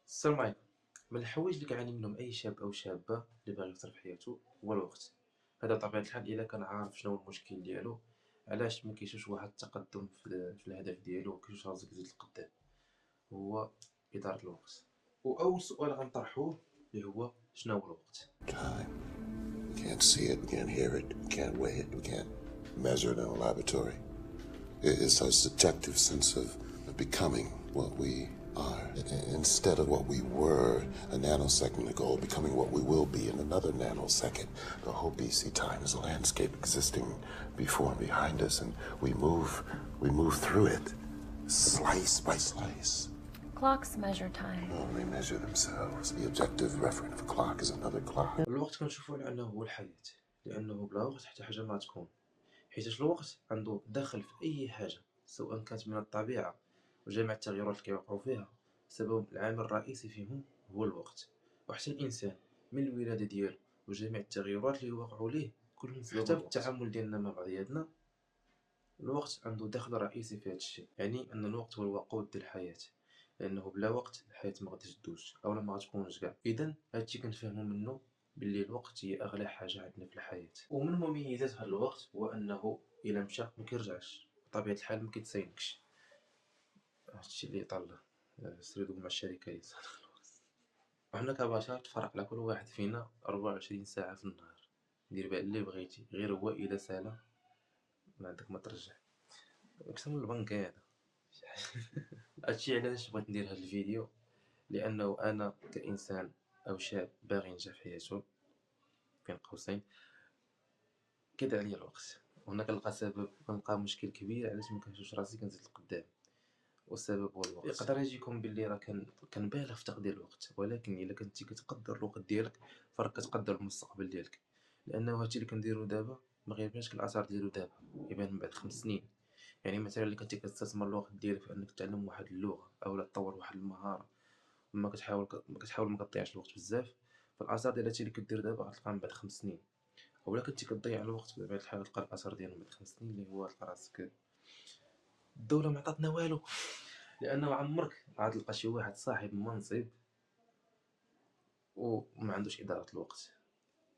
السلام عليكم. من الحوايج اللي كيعاني منهم اي شاب او شابه اللي باغي يوصل في حياته هو الوقت. هذا بطبيعه الحال الا كان عارف شنو هو المشكل ديالو، علاش ما كيشوفش واحد التقدم في الهدف ديالو وكيفاش راسك يزيد لقدام. هو اداره الوقت. واول سؤال غنطرحوه اللي هو شنو هو الوقت. Time. We can't see it, we can't hear it, we can't weigh it, we can't measure it in a laboratory. It's our subjective sense of becoming what we are. Instead of what we were a nanosecond ago, becoming what we will be in another nanosecond. The whole BC time is a landscape existing before and behind us, and we move through it, slice by slice. Clocks measure time. Oh, they measure themselves. The objective referent of a clock is another clock. الوقت كنشوفوه على انه هو الحياه، لانه بلا وقت حتى حاجه ما تكون. حيت الوقت عنده دخل في اي حاجه سواء كانت من الطبيعه وجميع التغيرات اللي كيوقعوا فيها. سبب العامل الرئيسي فيهم هو الوقت. وحتى الانسان من الولاده ديالو وجميع التغيرات اللي وقعوا ليه كلهم سبب حتى في التعامل ديالنا مع بعضياتنا. الوقت عنده دخل رئيسي في هذا الشيء، يعني ان الوقت هو الوقود ديال الحياه، لانه بلا وقت الحياه ما غاديش تدوز اولا ما غتكونش كاع. اذا هادشي كنفهموا منه باللي الوقت هي اغلى حاجه عندنا في الحياه. ومن مميزات هذا الوقت هو انه الا مشى ما كيرجعش بطبيعه الحال، ما كيتساينكش. هادشي اللي طال سردوا مع الشركه اللي وحنا كبشر تفرق على كل واحد فينا 24 ساعه في النهار. دير بها اللي بغيتي، غير هو الا سالا ما عندك ما ترجع. اكثر من البنك هذا. هادشي علاش بغيت ندير هاد الفيديو، لانه انا كانسان او شاب باغي ينجح في حياته بين قوسين كيضيع عليا الوقت. وهنا كنلقى سبب، كنلقى مشكل كبير علاش ما كنشوفش راسي كنزيد لقدام. والسبب هو الوقت. يقدر يجيكم باللي راه كنبالغ في تقدير الوقت، ولكن الا كنتي كتقدر الوقت ديالك فراك كتقدر المستقبل ديالك. لانه هادشي اللي كنديرو دابا ما غيبانش الاثار ديالو دابا، يبان من بعد 5 سنين. يعني مثلا اللي كنتي كتستثمر الوقت ديالك في انك تتعلم واحد اللغه او لا تطور واحد المهاره، ما كتضيعش الوقت بزاف، فالاثار ديال هادشي اللي كدير دابا غتلقاه من بعد 5 سنين. اولا كنتي كتضيع الوقت بطبيعه الحال غتلقى الاثار ديالو من بعد 5 سنين، اللي هو تلقى راسك الدوله ما عطاتنا والو. لانه عمرك عاد تلقى شي واحد صاحب منصب وما عندوش اداره الوقت.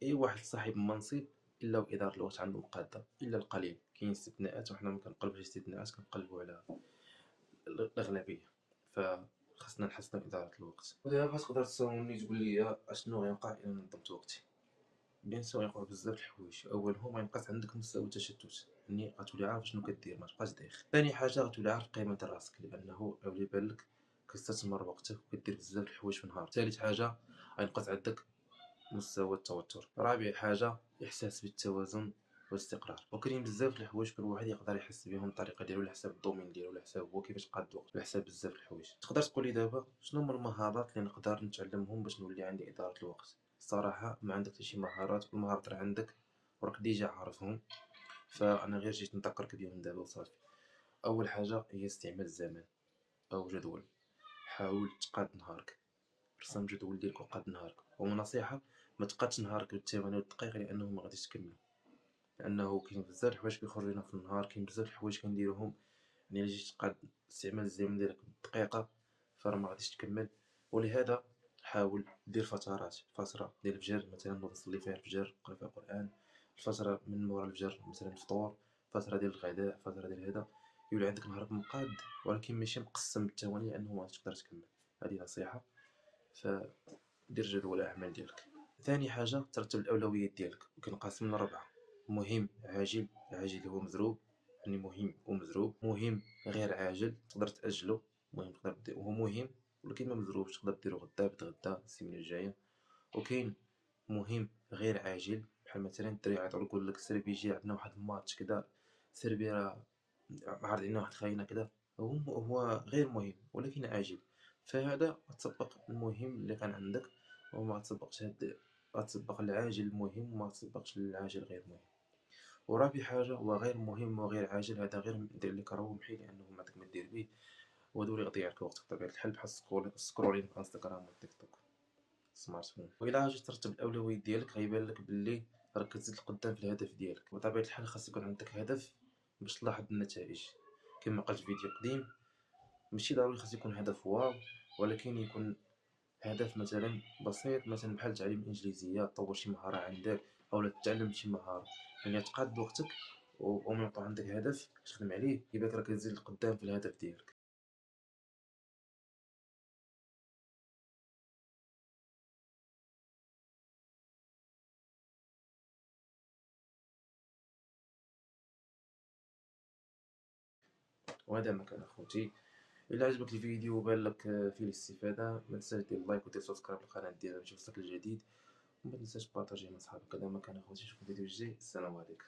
اي واحد صاحب منصب الا واداره الوقت عنده مقاده، الا القليل. كاين استثناءات وحنا ما كنقلبوش استثناءات، كنقلبوا على الاغلبيه. فخصنا نحسنوا اداره الوقت. ودابا تقدر تساولني تقول لي اشنو غيوقع الا نظمت وقتي. بيان سور غيوقعوا بزاف د الحوايج. اولهم غينقص عندك مستوى التشتت، يعني غتولي عارف شنو كدير، ما تبقاش دايخ. ثاني حاجه غتولي عارف قيمه راسك، لانه اولي بالك كتستثمر وقتك وكدير بزاف د الحوايج في النهار. ثالث حاجه غينقص عندك مستوى التوتر. رابع حاجه احساس بالتوازن والاستقرار. وكاين بزاف د الحوايج كل واحد يقدر يحس بهم الطريقه ديالو على حساب الدومين ديالو، على حساب هو كيفاش قاد الوقت، على حساب بزاف د الحوايج. تقدر تقول لي دابا شنو هما المهارات اللي نقدر نتعلمهم باش نولي عندي اداره الوقت؟ الصراحه ما عندك حتى شي مهارات، كل مهارات راه عندك وراك ديجا عارفهم، فانا غير جيت نذكرك بهم دابا وصافي. اول حاجه هي استعمال الزمان او جدول. حاول تقاد نهارك، رسم جدول ديالك وقاد نهارك. ونصيحه، ما تقادش نهارك بالثواني والدقائق، لانه ما غاديش تكمل. لانه كاين بزاف د الحوايج كيخرجوا لنا في النهار، كاين بزاف د الحوايج كنديروهم، يعني الا جيت تقاد استعمال الزمن ديالك بالدقيقه فراه ما غاديش تكمل. ولهذا حاول دير فترات، فتره ديال الفجر مثلا نوض نصلي فيها الفجر، نقرا فيها القران. الفتره من مورا الفجر مثلا الفطور، فتره ديال الغداء، فتره ديال هذا، يولي عندك نهارك مقاد ولكن ماشي مقسم بالثواني، لانه ما تقدر تكمل. هذه نصيحه. فدير جدول الاعمال ديالك. ثاني حاجه ترتب الاولويات ديالك، وكنقسم من 4: مهم، عاجل. عاجل هو مزروب، يعني مهم ومزروب. مهم غير عاجل تقدر تاجله، مهم تقدر دير، وهو مهم ولكن ما مزروبش تقدر ديرو غدا، بتغدا، السيمانه الجايه. وكاين مهم غير عاجل، بحال مثلا الدراري يعيطوا يقول لك سير بيجي عندنا واحد الماتش كذا، سير بي راه عارض علينا واحد خاينه كذا. هو غير مهم ولكن عاجل. فهذا تطبق المهم اللي كان عندك، وما تطبقش غتطبق العاجل المهم وما تطبقش العاجل غير مهم. ورابع حاجه هو غير مهم وغير عاجل، هذا غير ندير لك راهو محي، لانه ما عندك ما دير به، وهادو اللي يضيع لك وقتك بطبيعه الحال، بحال السكرولين في انستغرام والتيك توك سمارت فون. وإلا جيت ترتب الاولويات ديالك غيبان لك باللي راك كتزيد لقدام في الهدف ديالك. بطبيعه الحال خاص يكون عندك هدف باش تلاحظ النتائج. كما قلت في فيديو قديم، ماشي ضروري خاص يكون هدف واو، ولكن يكون هدف مثلا بسيط، مثلا بحال تعليم الانجليزيه، تطور شي مهاره عندك، او تتعلم شي مهاره. يعني تقاد وقتك ومن يكون عندك هدف تخدم عليه، يبقى راك كتزيد لقدام في الهدف ديالك. وهذا ما كان اخوتي. الا عجبك الفيديو وبان لك فيه الاستفاده، ما تنساش دير لايك ودير سبسكرايب للقناه ديالنا باش يوصلك الجديد، وما تنساش بارطاجيه مع صحابك. هذا ما كان اخوتي، نشوفكم في الفيديو الجاي. السلام عليكم.